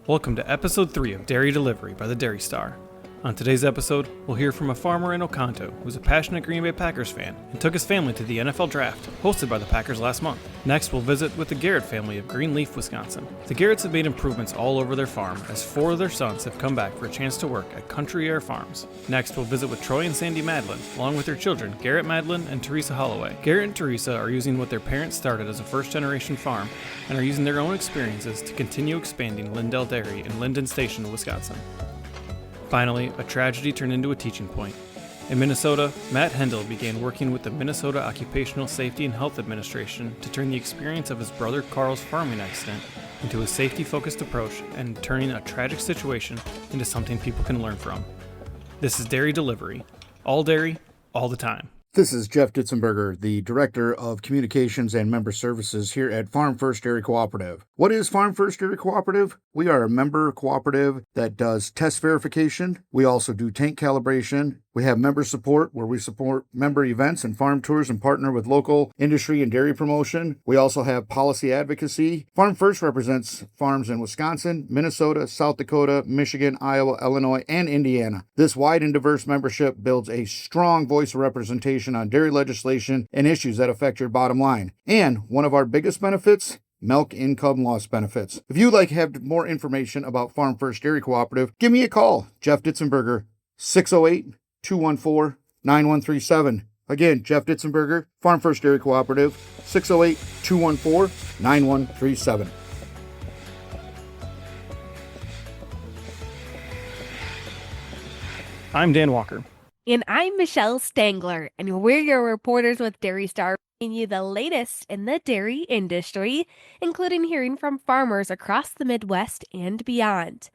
Welcome to episode 3 of Dairy Delivery by the Dairy Star. On today's episode, we'll hear from a farmer in Oconto who's a passionate Green Bay Packers fan and took his family to the NFL Draft, hosted by the Packers last month. Next, we'll visit with the Gerrit family of Greenleaf, Wisconsin. The Gerrits have made improvements all over their farm, as 4 of their sons have come back for a chance to work at Country Air Farms. Next, we'll visit with Troy and Sandy Madlin, along with their children, Gerrit Madlin and Teresa Holloway. Gerrit and Teresa are using what their parents started as a first-generation farm and are using their own experiences to continue expanding Lyndell Dairy in Linden Station, Wisconsin. Finally, a tragedy turned into a teaching point. In Minnesota, Matt Hendel began working with the Minnesota Occupational Safety and Health Administration to turn the experience of his brother Carl's farming accident into a safety-focused approach and turning a tragic situation into something people can learn from. This is Dairy Delivery. All dairy, all the time. This is Jeff Ditzenberger, the Director of Communications and Member Services here at Farm First Dairy Cooperative. What is Farm First Dairy Cooperative? We are a member cooperative that does test verification. We also do tank calibration. We have member support where we support member events and farm tours and partner with local industry and dairy promotion. We also have policy advocacy. Farm First represents farms in Wisconsin, Minnesota, South Dakota, Michigan, Iowa, Illinois, and Indiana. This wide and diverse membership builds a strong voice of representation on dairy legislation and issues that affect your bottom line. And one of our biggest benefits, milk income loss benefits. If you'd like to have more information about Farm First Dairy Cooperative, give me a call, Jeff Ditzenberger, 608-214-9137. Again, Jeff Ditzenberger, Farm First Dairy Cooperative, 608-214-9137. I'm Dan Walker. And I'm Michelle Stangler, and we're your reporters with Dairy Star, bringing you the latest in the dairy industry, including hearing from farmers across the Midwest and beyond.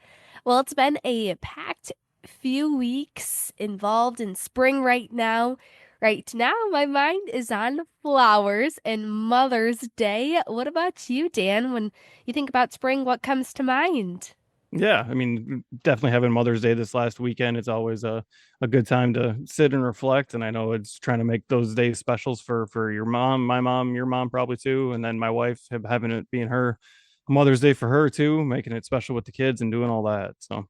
Well, it's been a packed few weeks involved in spring right now. Right now, my mind is on flowers and Mother's Day. What about you, Dan? When you think about spring, what comes to mind? Yeah, I mean, definitely having Mother's Day this last weekend. It's always a good time to sit and reflect. And I know it's trying to make those days specials for your mom, my mom, your mom probably too. And then my wife having it being her Mother's Day for her too, making it special with the kids and doing all that. So.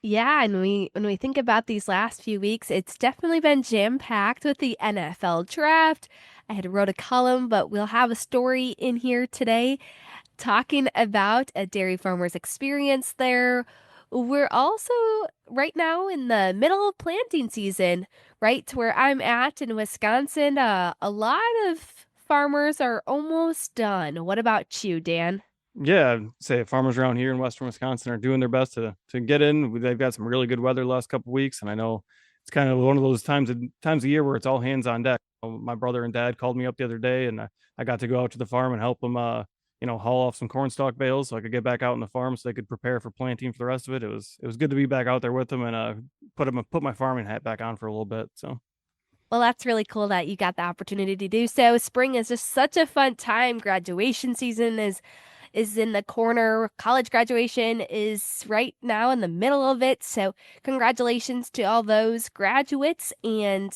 Yeah, and when we think about these last few weeks, it's definitely been jam-packed with the NFL draft. I had wrote a column, but we'll have a story in here today talking about a dairy farmer's experience there. We're also right now in the middle of planting season, right where I'm at in Wisconsin. A lot of farmers are almost done. What about you, Dan? Yeah, I'd say farmers around here in western Wisconsin are doing their best to get in. They've got some really good weather the last couple of weeks, and I know it's kind of one of those times of year where it's all hands on deck. My brother and dad called me up the other day, and I got to go out to the farm and help them, haul off some corn stalk bales so I could get back out on the farm so they could prepare for planting for the rest of it. It was good to be back out there with them and put my farming hat back on for a little bit. So. Well, that's really cool that you got the opportunity to do so. Spring is just such a fun time. Graduation season is in the corner. College graduation is right now in the middle of it. So congratulations to all those graduates. And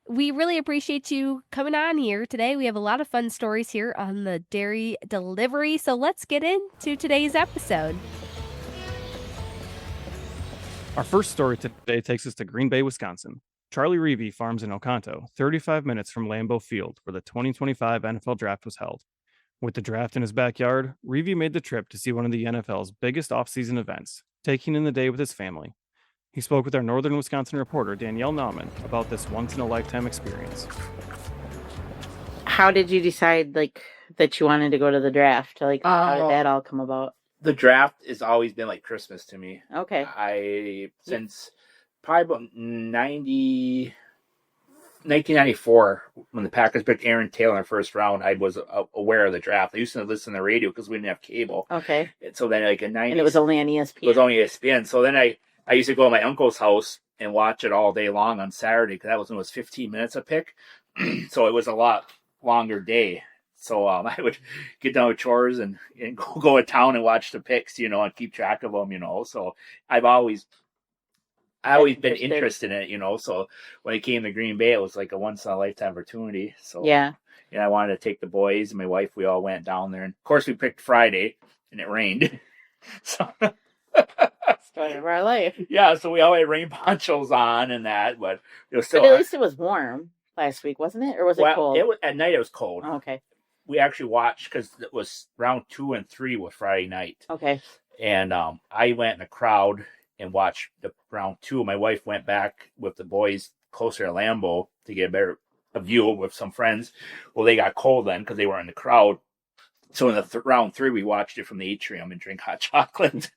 we really appreciate you coming on here today. We have a lot of fun stories here on the Dairy Delivery. So let's get into today's episode. Our first story today takes us to Green Bay, Wisconsin. Charlie Reevy farms in Oconto, 35 minutes from Lambeau Field, where the 2025 NFL Draft was held. With the draft in his backyard, Reevy made the trip to see one of the NFL's biggest off-season events, taking in the day with his family. He spoke with our Northern Wisconsin reporter, Danielle Nauman, about this once-in-a-lifetime experience. How did you decide, that you wanted to go to the draft? How did that all come about? The draft has always been like Christmas to me. Okay. Since probably about 1994, when the Packers picked Aaron Taylor in the first round, I was aware of the draft. I used to listen to the radio because we didn't have cable. Okay. And so then, in 90s... And it was only on ESPN. It was only ESPN. So then I used to go to my uncle's house and watch it all day long on Saturday, because that was when it was 15 minutes a pick. So it was a lot longer day. So I would get done with chores and go to town and watch the picks, and keep track of them, So I've always been interested in it, So when it came to Green Bay, it was like a once-in-a-lifetime opportunity. So yeah. And I wanted to take the boys and my wife. We all went down there. And, of course, we picked Friday, and it rained. So Story of our life. Yeah, so we all had rain ponchos on and that, but it was still. But at least it was warm last week, wasn't it? Or was it cold? At night it was cold. Oh, okay. We actually watched because it was round 2 and 3 was Friday night. Okay. And I went in the crowd and watched the round 2. My wife went back with the boys closer to Lambeau to get a better view with some friends. Well, they got cold then because they were in the crowd. So in the round 3, we watched it from the atrium and drink hot chocolate.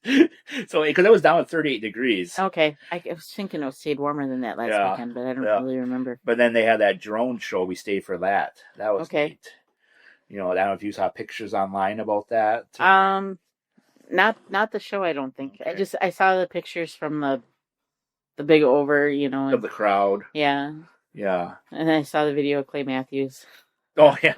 So because it was down at 38 degrees. Okay, I was thinking it stayed warmer than that last weekend, but I don't really remember. But then they had that drone show. We stayed for that. That was neat. I don't know if you saw pictures online about that. Not the show. I don't think. Okay. I saw the pictures from the big over. Of the crowd. Yeah. Yeah. And then I saw the video of Clay Matthews. Oh yeah.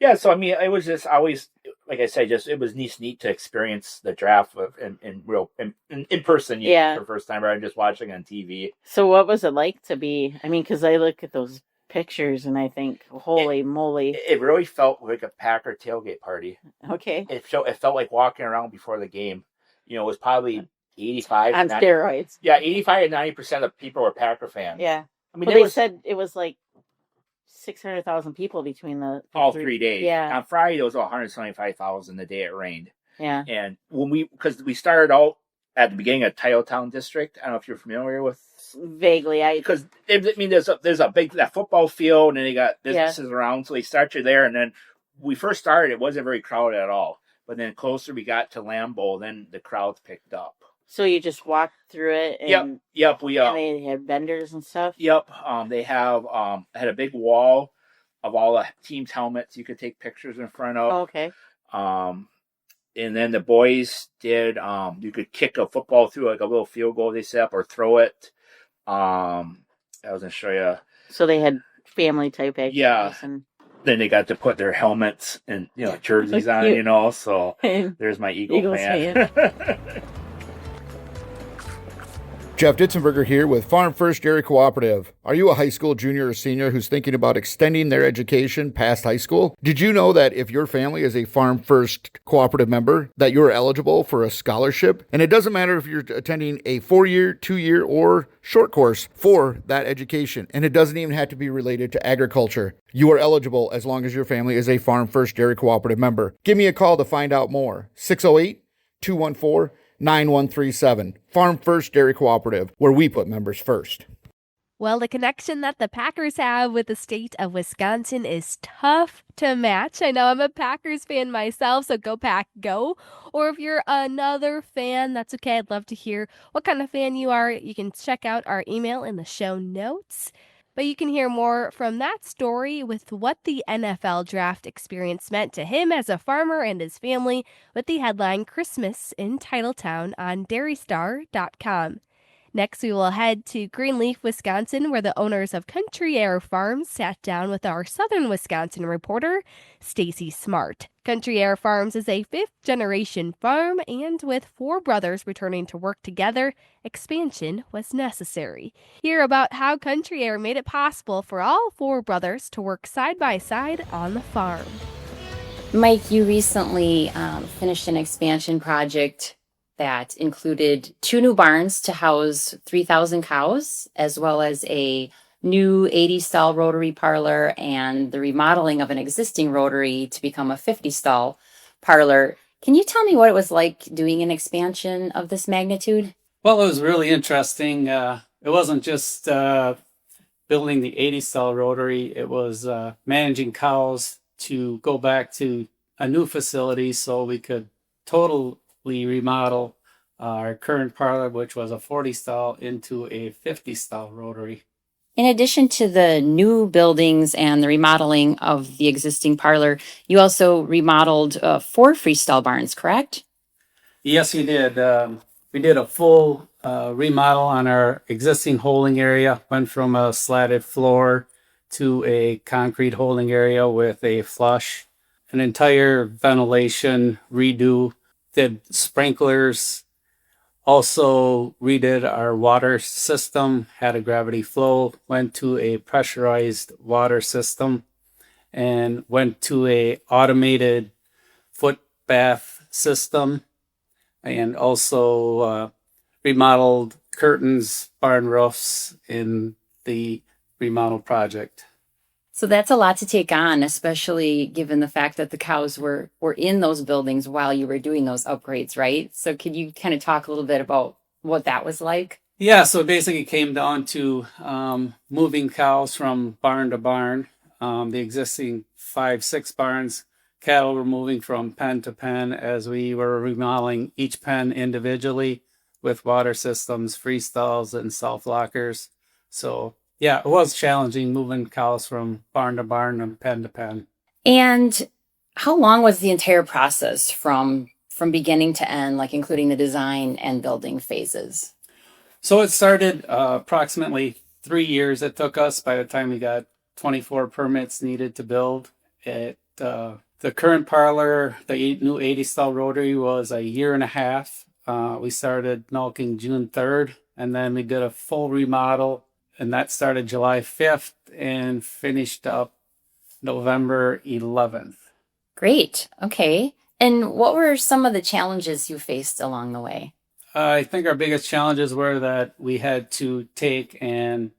Yeah, so I mean, it was just always, like I said, it was neat to experience the draft in person. For the first time, rather than just watching on TV. So, what was it like to be? I mean, because I look at those pictures and I think, holy moly! It really felt like a Packer tailgate party. Okay. It felt like walking around before the game. It was probably 85 on steroids. Yeah, 85 to 90% of people were Packer fans. Yeah. I mean, they said it was like 600,000 people between all 3 days. Yeah. On Friday, there was 175,000 the day it rained. Yeah. And because we started out at the beginning of Titletown district. I don't know if you're familiar with. Vaguely, because there's a big that football field, and they got businesses around, so they start you there. And then we first started, it wasn't very crowded at all. But then closer we got to Lambeau, then the crowds picked up. So you just walked through it. And, yep. And they had vendors and stuff. Yep. They had a big wall of all the teams' helmets you could take pictures in front of. Oh, okay. And then the boys did. You could kick a football through like a little field goal they set up, or throw it. I was gonna show you. So they had family type activities. Yeah. And then they got to put their helmets and jerseys on. So there's my Eagles fan. Jeff Ditzenberger here with Farm First Dairy Cooperative. Are you a high school junior or senior who's thinking about extending their education past high school? Did you know that if your family is a Farm First Cooperative member, that you're eligible for a scholarship? And it doesn't matter if you're attending a 4-year, 2-year, or short course for that education. And it doesn't even have to be related to agriculture. You are eligible as long as your family is a Farm First Dairy Cooperative member. Give me a call to find out more. 608-214-9137. 9137. Farm First Dairy Cooperative, where we put members first. Well, the connection that the Packers have with the state of Wisconsin is tough to match. I know I'm a Packers fan myself, so go Pack, go. Or if you're another fan, that's okay. I'd love to hear what kind of fan you are. You can check out our email in the show notes. But you can hear more from that story with what the NFL draft experience meant to him as a farmer and his family with the headline Christmas in Titletown on dairystar.com. Next, we will head to Greenleaf, Wisconsin, where the owners of Country Air Farms sat down with our Southern Wisconsin reporter, Stacy Smart. Country Air Farms is a 5th-generation farm, and with 4 brothers returning to work together, expansion was necessary. Hear about how Country Air made it possible for all 4 brothers to work side by side on the farm. Mike, you recently finished an expansion project that included 2 new barns to house 3,000 cows, as well as a new 80-stall rotary parlor and the remodeling of an existing rotary to become a 50-stall parlor. Can you tell me what it was like doing an expansion of this magnitude? Well, it was really interesting. It wasn't just building the 80-stall rotary. It was managing cows to go back to a new facility so we could totally remodel our current parlor, which was a 40-stall, into a 50-stall rotary. In addition to the new buildings and the remodeling of the existing parlor, you also remodeled 4 freestall barns, correct? Yes, we did. We did a full remodel on our existing holding area. Went from a slatted floor to a concrete holding area with a flush, an entire ventilation redo, did sprinklers, also redid our water system, had a gravity flow, went to a pressurized water system, and went to a automated foot bath system. and also remodeled curtains, barn roofs in the remodel project. So that's a lot to take on, especially given the fact that the cows were in those buildings while you were doing those upgrades, right? So could you kind of talk a little bit about what that was like? Yeah, so it basically came down to moving cows from barn to barn. The existing 5, 6 barns, cattle were moving from pen to pen as we were remodeling each pen individually with water systems, free stalls, and self lockers. So yeah, it was challenging moving cows from barn to barn and pen to pen. And how long was the entire process from beginning to end, like including the design and building phases? So it started approximately 3 years it took us by the time we got 24 permits needed to build it. The current parlor, the new 80 style rotary, was a year and a half. We started milking June 3rd, and then we did a full remodel, and that started July 5th and finished up November 11th. Great. Okay. And what were some of the challenges you faced along the way? I think our biggest challenges were that we had to take and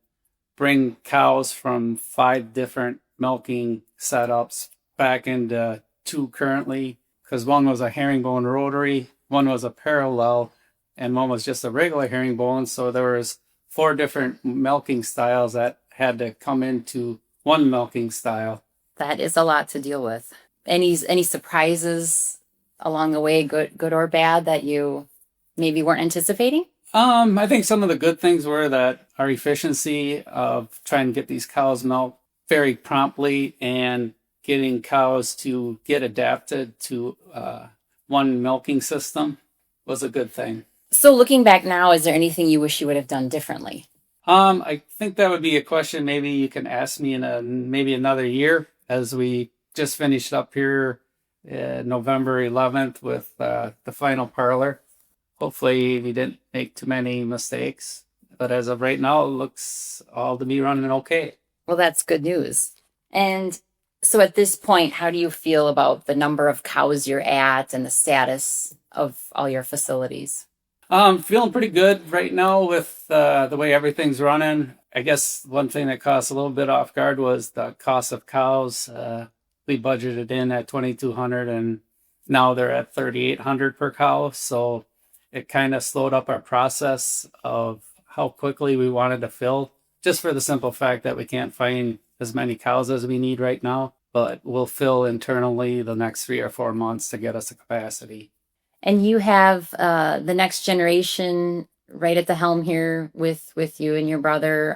bring cows from 5 different milking setups back into 2 currently, because one was a herringbone rotary, one was a parallel, and one was just a regular herringbone. So there was 4 different milking styles that had to come into one milking style. That is a lot to deal with. Any surprises along the way, good or bad, that you maybe weren't anticipating? I think some of the good things were that our efficiency of trying to get these cows milked very promptly and getting cows to get adapted to one milking system was a good thing. So looking back now, is there anything you wish you would have done differently? I think that would be a question maybe you can ask me in maybe another year, as we just finished up here November 11th with the final parlor. Hopefully we didn't make too many mistakes, but as of right now, it looks all to be running okay. Well, that's good news. And so at this point, how do you feel about the number of cows you're at and the status of all your facilities? Feeling pretty good right now with the way everything's running. I guess one thing that caught us a little bit off guard was the cost of cows. We budgeted in at $2,200, and now they're at $3,800 per cow. So it kind of slowed up our process of how quickly we wanted to fill, just for the simple fact that we can't find as many cows as we need right now. But we'll fill internally the next 3 or 4 months to get us a capacity. And you have the next generation right at the helm here with you and your brother,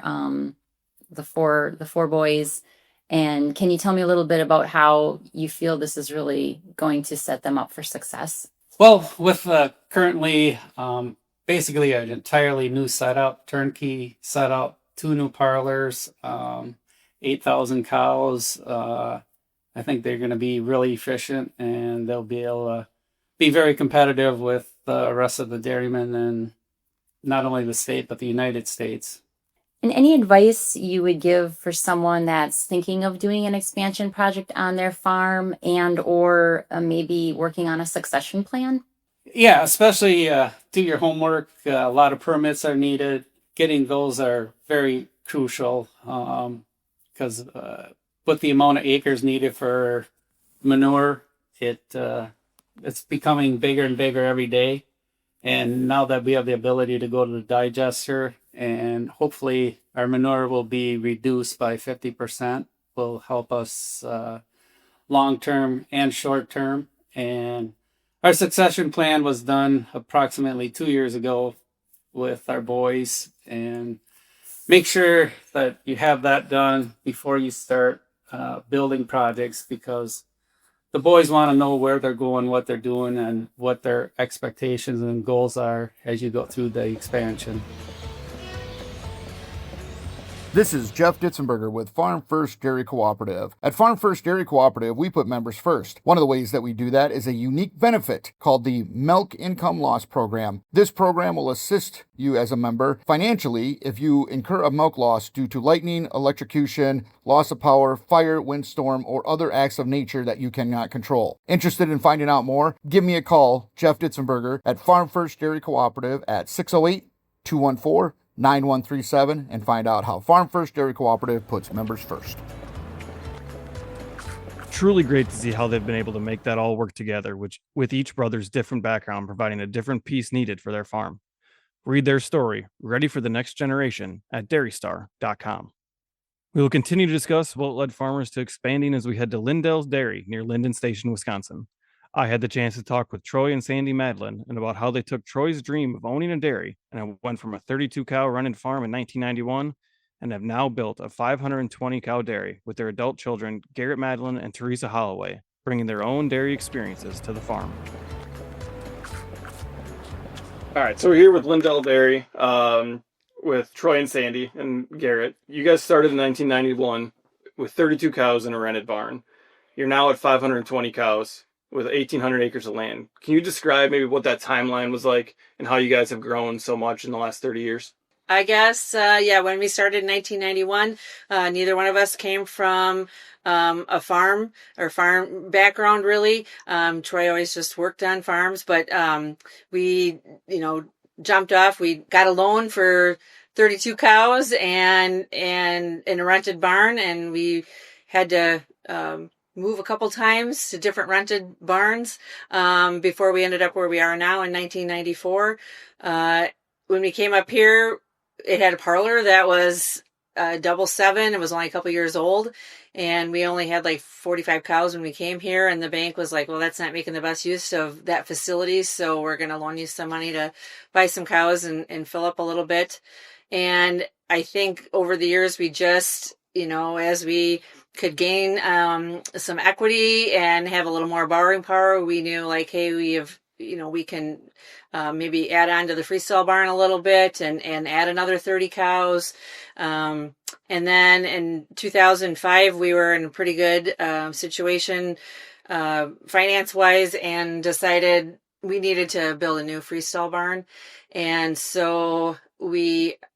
the four boys. And can you tell me a little bit about how you feel this is really going to set them up for success? Well, with currently basically an entirely new setup, turnkey setup, 2 new parlors, 8,000 cows, I think they're going to be really efficient, and they'll be able to be very competitive with the rest of the dairymen in not only the state, but the United States. And any advice you would give for someone that's thinking of doing an expansion project on their farm and or maybe working on a succession plan? Yeah, especially do your homework. A lot of permits are needed. Getting those are very crucial because with the amount of acres needed for manure, it's becoming bigger and bigger every day. And now that we have the ability to go to the digester, and hopefully our manure will be reduced by 50%, will help us long-term and short-term. And our succession plan was done approximately 2 years ago with our boys, and make sure that you have that done before you start building projects, because the boys want to know where they're going, what they're doing, and what their expectations and goals are as you go through the expansion. This is Jeff Ditzenberger with Farm First Dairy Cooperative. At Farm First Dairy Cooperative, we put members first. One of the ways that we do that is a unique benefit called the Milk Income Loss Program. This program will assist you as a member financially if you incur a milk loss due to lightning, electrocution, loss of power, fire, windstorm, or other acts of nature that you cannot control. Interested in finding out more? Give me a call, Jeff Ditzenberger, at Farm First Dairy Cooperative at 608-214-9137 and find out how Farm First Dairy Cooperative puts members first. Truly great to see how they've been able to make that all work together, which with each brother's different background providing a different piece needed for their farm. Read their story, ready for the next generation, at dairystar.com. We will continue to discuss what led farmers to expanding as we head to Lyndell Dairy near Linden Station, Wisconsin. I had the chance to talk with Troy and Sandy Madlin and about how they took Troy's dream of owning a dairy and went from a 32-cow run-in farm in 1991 and have now built a 520-cow dairy with their adult children, Gerrit Madlin and Teresa Holloway, bringing their own dairy experiences to the farm. All right, so we're here with Lyndell Dairy with Troy and Sandy and Gerrit. You guys started in 1991 with 32 cows in a rented barn. You're now at 520 cows with 1,800 acres of land. Can you describe maybe what that timeline was like and how you guys have grown so much in the last 30 years? I guess, when we started in 1991, neither one of us came from a farm or farm background, really. Troy always just worked on farms, but we, jumped off. We got a loan for 32 cows and in a rented barn, and we had to move a couple times to different rented barns before we ended up where we are now in 1994. When we came up here, it had a parlor that was 777. It was only a couple years old, and we only had like 45 cows when we came here, and the bank was like, well, that's not making the best use of that facility, so we're going to loan you some money to buy some cows and fill up a little bit. And I think over the years, we just, as we could gain some equity and have a little more borrowing power, we knew like, hey, we can maybe add on to the freestyle barn a little bit and add another 30 cows. And then in 2005, we were in a pretty good situation finance-wise and decided we needed to build a new freestyle barn. And so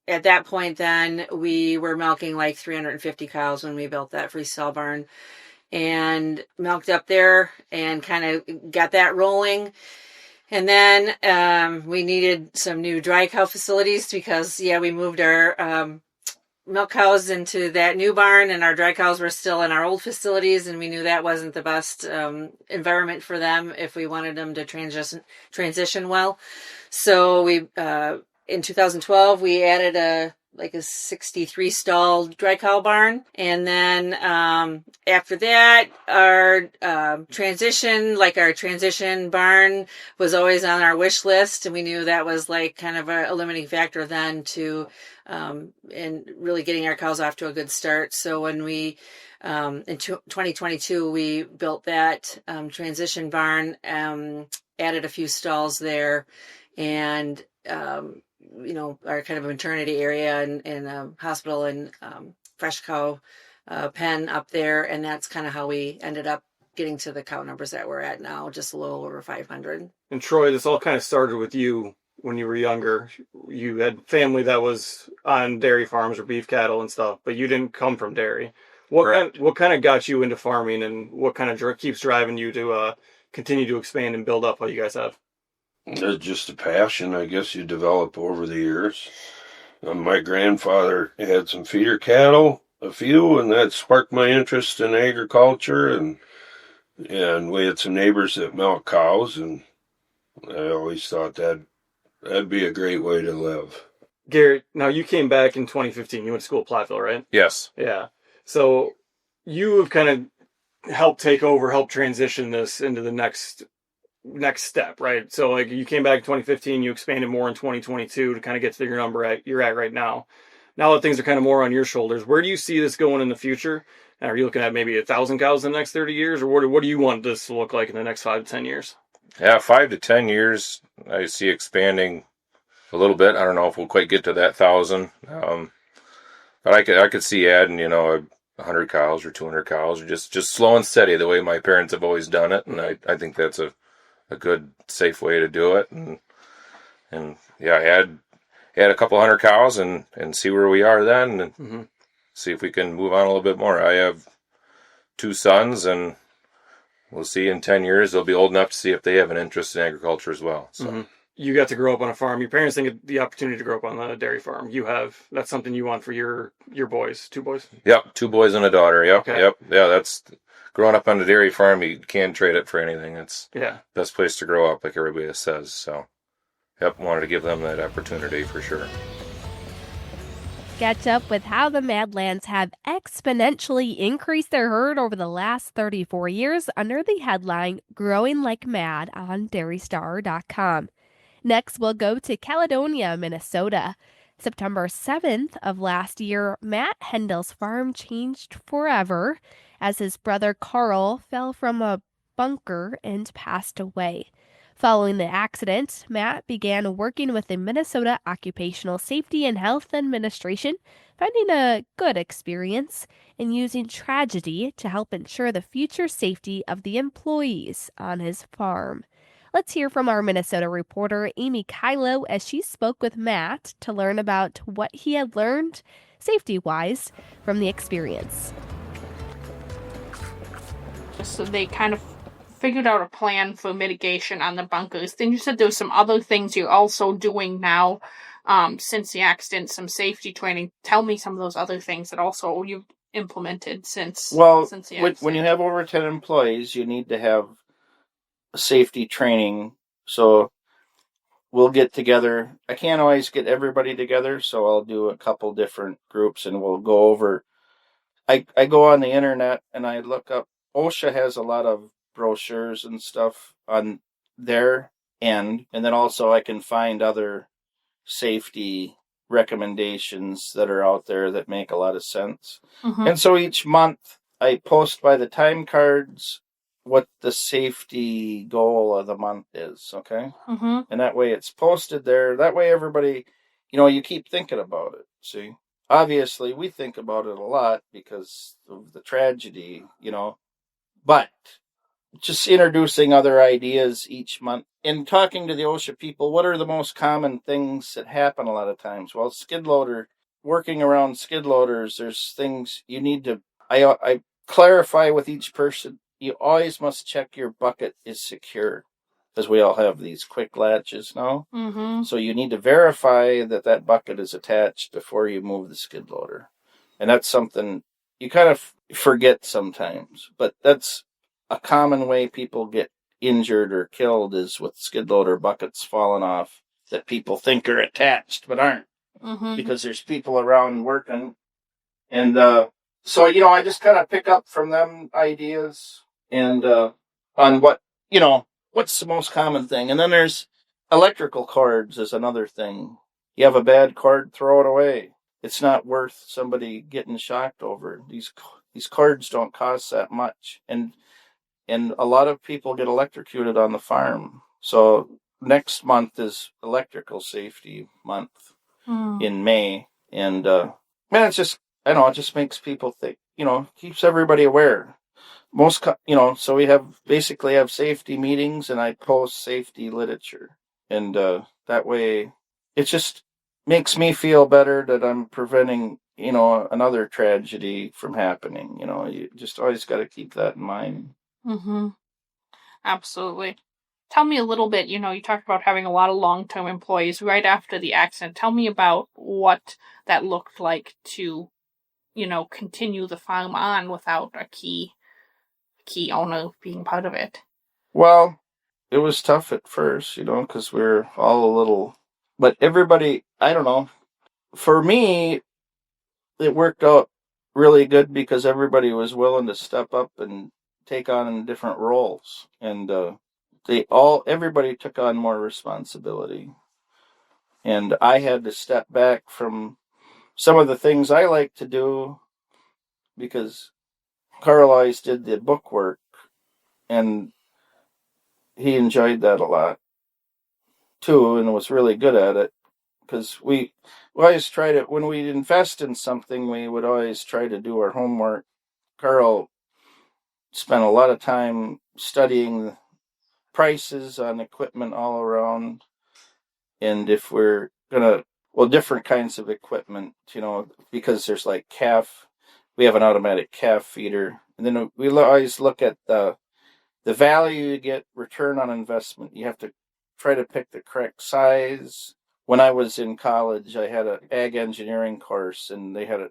at that point then, we were milking like 350 cows when we built that freestyle barn and milked up there and kind of got that rolling. And then we needed some new dry cow facilities because, we moved our milk cows into that new barn and our dry cows were still in our old facilities, and we knew that wasn't the best environment for them if we wanted them to transition well. So we in 2012, we added a 63 stall dry cow barn. And then after that, our transition barn was always on our wish list. And we knew that was like kind of a limiting factor then to in really getting our cows off to a good start. So when we in 2022, we built that transition barn, added a few stalls there, and our kind of maternity area and a hospital and fresh cow pen up there. And that's kind of how we ended up getting to the cow numbers that we're at now, just a little over 500. And Troy, this all kind of started with you when you were younger. You had family that was on dairy farms or beef cattle and stuff, but you didn't come from dairy. What kind of got you into farming, and what kind of keeps driving you to continue to expand and build up what you guys have? It's just a passion, I guess, you develop over the years. My grandfather had some feeder cattle, a few, and that sparked my interest in agriculture. And we had some neighbors that milk cows, and I always thought that'd be a great way to live. Gerrit, now you came back in 2015. You went to school at Platteville, right? Yes. Yeah. So you have kind of helped transition this into the next step, right? So like you came back in 2015, you expanded more in 2022 to kind of get to your number you're at right now. Now that things are kind of more on your shoulders, where do you see this going in the future? And are you looking at maybe 1,000 cows in the next 30 years, or what do you want this to look like in the next 5 to 10 years? Yeah, 5 to 10 years, I see expanding a little bit. I don't know if we'll quite get to that 1,000. But I could see adding, 100 cows or 200 cows, or just slow and steady, the way my parents have always done it. And I think that's a good, safe way to do it. And yeah, add a couple hundred cows and see where we are then, and see if we can move on a little bit more. I have 2 sons, and we'll see in 10 years, they'll be old enough to see if they have an interest in agriculture as well. So. You got to grow up on a farm. Your parents didn't get the opportunity to grow up on a dairy farm. That's something you want for your boys, 2 boys? Yep, 2 boys and a daughter. Yep, okay. Yep. Yeah, that's growing up on a dairy farm. You can't trade it for anything. It's best place to grow up, like everybody says. So, yep, wanted to give them that opportunity for sure. Catch up with how the Madlands have exponentially increased their herd over the last 34 years under the headline Growing Like Mad on dairystar.com. Next, we'll go to Caledonia, Minnesota. September 7th of last year, Matt Hendel's farm changed forever as his brother Carl fell from a bunker and passed away. Following the accident, Matt began working with the Minnesota Occupational Safety and Health Administration, finding a good experience in using tragedy to help ensure the future safety of the employees on his farm. Let's hear from our Minnesota reporter, Amy Kylo, as she spoke with Matt to learn about what he had learned, safety-wise, from the experience. So they kind of figured out a plan for mitigation on the bunkers. Then you said there was some other things you're also doing now since the accident, some safety training. Tell me some of those other things that also you've implemented since the accident. When you have over 10 employees, you need to have safety training. So we'll get together. I can't always get everybody together, so I'll do a couple different groups and we'll go over. I go on the internet and I look up. OSHA has a lot of brochures and stuff on their end, and then also I can find other safety recommendations that are out there that make a lot of sense. And so each month I post by the time cards what the safety goal of the month is, okay? And that way it's posted there. That way everybody, you keep thinking about it, see? Obviously, we think about it a lot because of the tragedy, but just introducing other ideas each month and talking to the OSHA people. What are the most common things that happen a lot of times? Well, working around skid loaders, there's things you need to, I clarify with each person. You always must check your bucket is secure, because we all have these quick latches now. So you need to verify that bucket is attached before you move the skid loader. And that's something you kind of forget sometimes, but that's a common way people get injured or killed is with skid loader buckets falling off that people think are attached but aren't, because there's people around working. And so, I just kind of pick up from them ideas and on what's the most common thing. And then there's electrical cords is another thing. You have a bad cord, throw it away. It's not worth somebody getting shocked over. These cords don't cost that much. And a lot of people get electrocuted on the farm. So next month is electrical safety month in May. And it just makes people think, keeps everybody aware. So we basically have safety meetings and I post safety literature. And that way it just makes me feel better that I'm preventing, another tragedy from happening. You just always got to keep that in mind. Absolutely. Tell me a little bit, you talked about having a lot of long-term employees right after the accident. Tell me about what that looked like to, continue the farm on without a key owner being part of it. Well, it was tough at first, because we're all a little, but everybody, I don't know. For me, it worked out really good because everybody was willing to step up and take on different roles, and everybody took on more responsibility, and I had to step back from some of the things I like to do because Carl always did the book work, and he enjoyed that a lot too and was really good at it. because we always try to, when we invest in something, we would always try to do our homework. Carl spent a lot of time studying prices on equipment all around, and if we're gonna, well, different kinds of equipment, because there's like calf, we have an automatic calf feeder, and then we always look at the value you get, return on investment. You have to try to pick the correct size. When I was in college, I had an ag engineering course, and they had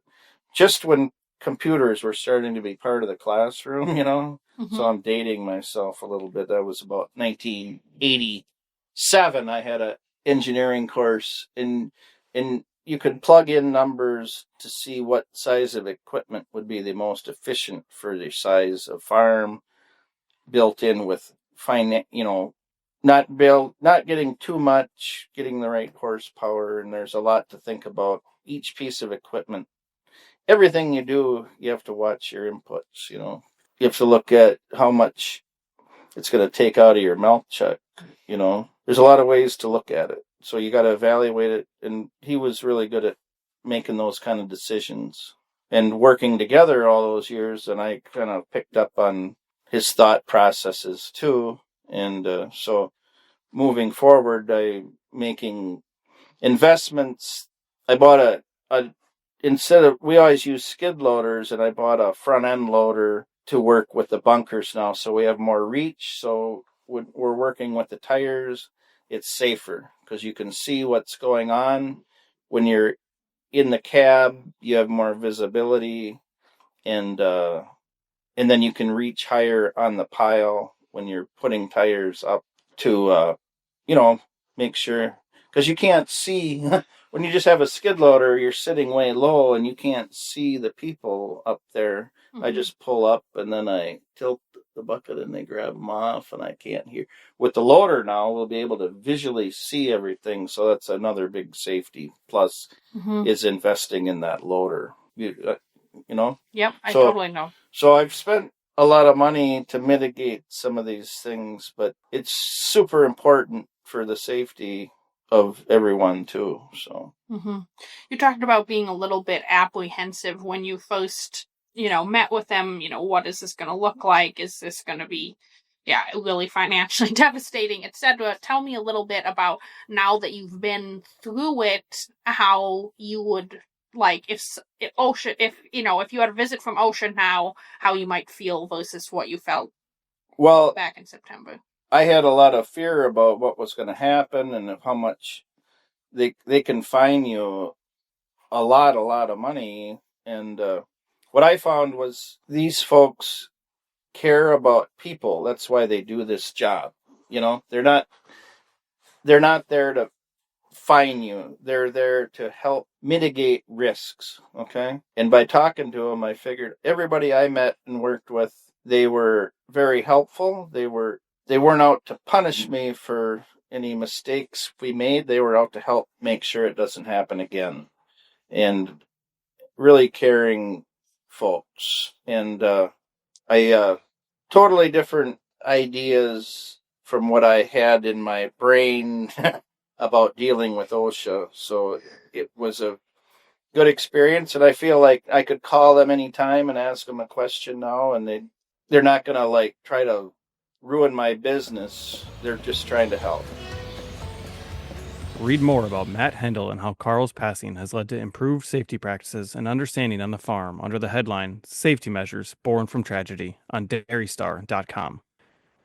just when computers were starting to be part of the classroom, So I'm dating myself a little bit. That was about 1987. I had an engineering course, and you could plug in numbers to see what size of equipment would be the most efficient for the size of farm, built in with not getting too much, getting the right horsepower. And there's a lot to think about each piece of equipment. Everything you do, you have to watch your inputs. You have to look at how much it's going to take out of your milk check. There's a lot of ways to look at it, so you got to evaluate it. And he was really good at making those kind of decisions and working together all those years. And I kind of picked up on his thought processes too. And so moving forward, I'm making investments. I bought we always use skid loaders, and I bought a front end loader to work with the bunkers now. So we have more reach. So when we're working with the tires, it's safer because you can see what's going on. When you're in the cab, you have more visibility, and then you can reach higher on the pile when you're putting tires up to, make sure, because you can't see when you just have a skid loader, you're sitting way low and you can't see the people up there. Mm-hmm. I just pull up and then I tilt the bucket and they grab them off, and I can't hear. With the loader now, we'll be able to visually see everything. So that's another big safety plus, is investing in that loader. Yep, I totally know. So I've spent a lot of money to mitigate some of these things, but it's super important for the safety of everyone too. So you talked about being a little bit apprehensive when you first, met with them. What is this going to look like? Is this going to be, really financially devastating, etc. Tell me a little bit about, now that you've been through it, how you would, like, if you had a visit from OSHA now, how you might feel versus what you felt back in September. I had a lot of fear about what was going to happen and of how much they can fine you a lot of money. And what I found was these folks care about people. That's why they do this job. They're not there to fine you. They're there to help mitigate risks. Okay. And by talking to them, I figured everybody I met and worked with, they were very helpful. They weren't out to punish me for any mistakes we made. They were out to help make sure it doesn't happen again. And really caring folks. And I totally different ideas from what I had in my brain about dealing with OSHA. So it was a good experience, and I feel like I could call them anytime and ask them a question now, and they're not going to try to ruin my business. They're just trying to help. Read more about Matt Hendel and how Carl's passing has led to improved safety practices and understanding on the farm under the headline Safety Measures Born from Tragedy on dairystar.com.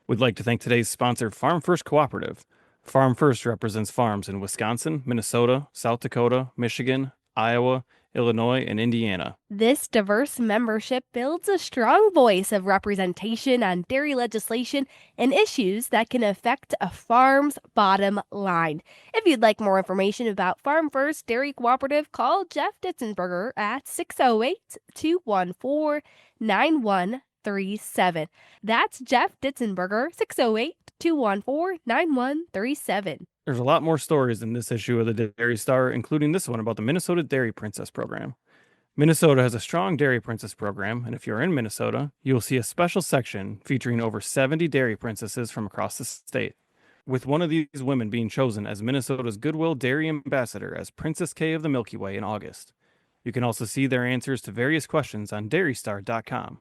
We'd like to thank today's sponsor, Farm First Cooperative. Farm First represents farms in Wisconsin, Minnesota, South Dakota, Michigan, Iowa, Illinois, and Indiana. This diverse membership builds a strong voice of representation on dairy legislation and issues that can affect a farm's bottom line. If you'd like more information about Farm First Dairy Cooperative, call Jeff Ditzenberger at 608-214-9137. That's Jeff Ditzenberger, 608-214-9137. There's a lot more stories in this issue of the Dairy Star, including this one about the Minnesota Dairy Princess program. Minnesota has a strong Dairy Princess program, and if you're in Minnesota, you'll see a special section featuring over 70 dairy princesses from across the state. with one of these women being chosen as Minnesota's Goodwill Dairy Ambassador as Princess K of the Milky Way in August. You can also see their answers to various questions on dairystar.com.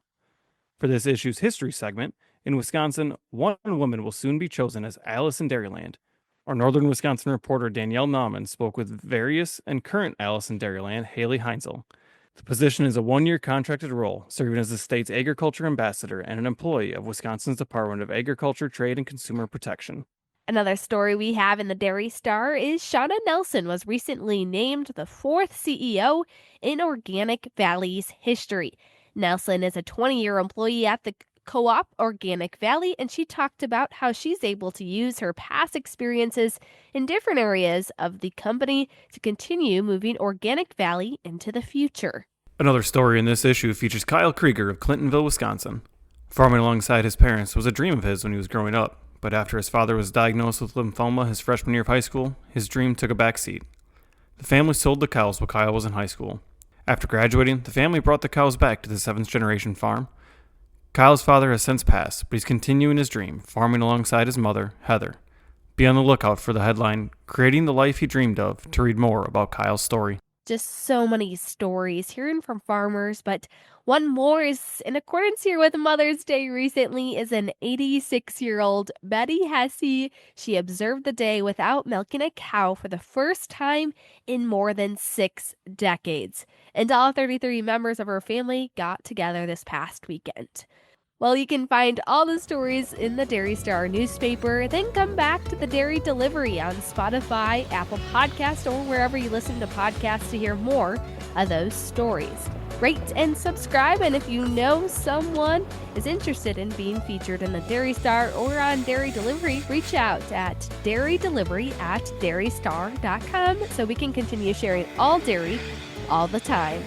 For this issue's history segment, in Wisconsin, one woman will soon be chosen as Alice in Dairyland. Our Northern Wisconsin reporter Danielle Nauman spoke with various and current Alice in Dairyland Haley Heinzel. The position is a one-year contracted role, serving as the state's agriculture ambassador and an employee of Wisconsin's Department of Agriculture, Trade, and Consumer Protection. Another story we have in the Dairy Star is Shauna Nelson was recently named the 4th CEO in Organic Valley's history. Nelson is a 20-year employee at the co-op Organic Valley, and she talked about how she's able to use her past experiences in different areas of the company to continue moving Organic Valley into the future. Another story in this issue features Kyle Krieger of Clintonville, Wisconsin. Farming alongside his parents was a dream of his when he was growing up, but after his father was diagnosed with lymphoma his freshman year of high school, his dream took a backseat. The family sold the cows while Kyle was in high school. After graduating, the family brought the cows back to the 7th generation farm. Kyle's father has since passed, but he's continuing his dream, farming alongside his mother, Heather. Be on the lookout for the headline, Creating the Life He Dreamed Of, to read more about Kyle's story. Just so many stories hearing from farmers, but one more is in accordance here with Mother's Day recently is an 86-year-old Betty Hesse. She observed the day without milking a cow for the first time in more than 6 decades. And all 33 members of her family got together this past weekend. Well, you can find all the stories in the Dairy Star newspaper, then come back to the Dairy Delivery on Spotify, Apple Podcasts, or wherever you listen to podcasts to hear more of those stories. Rate and subscribe, and if you know someone is interested in being featured in the Dairy Star or on Dairy Delivery, reach out at dairydelivery@dairystar.com so we can continue sharing all dairy all the time.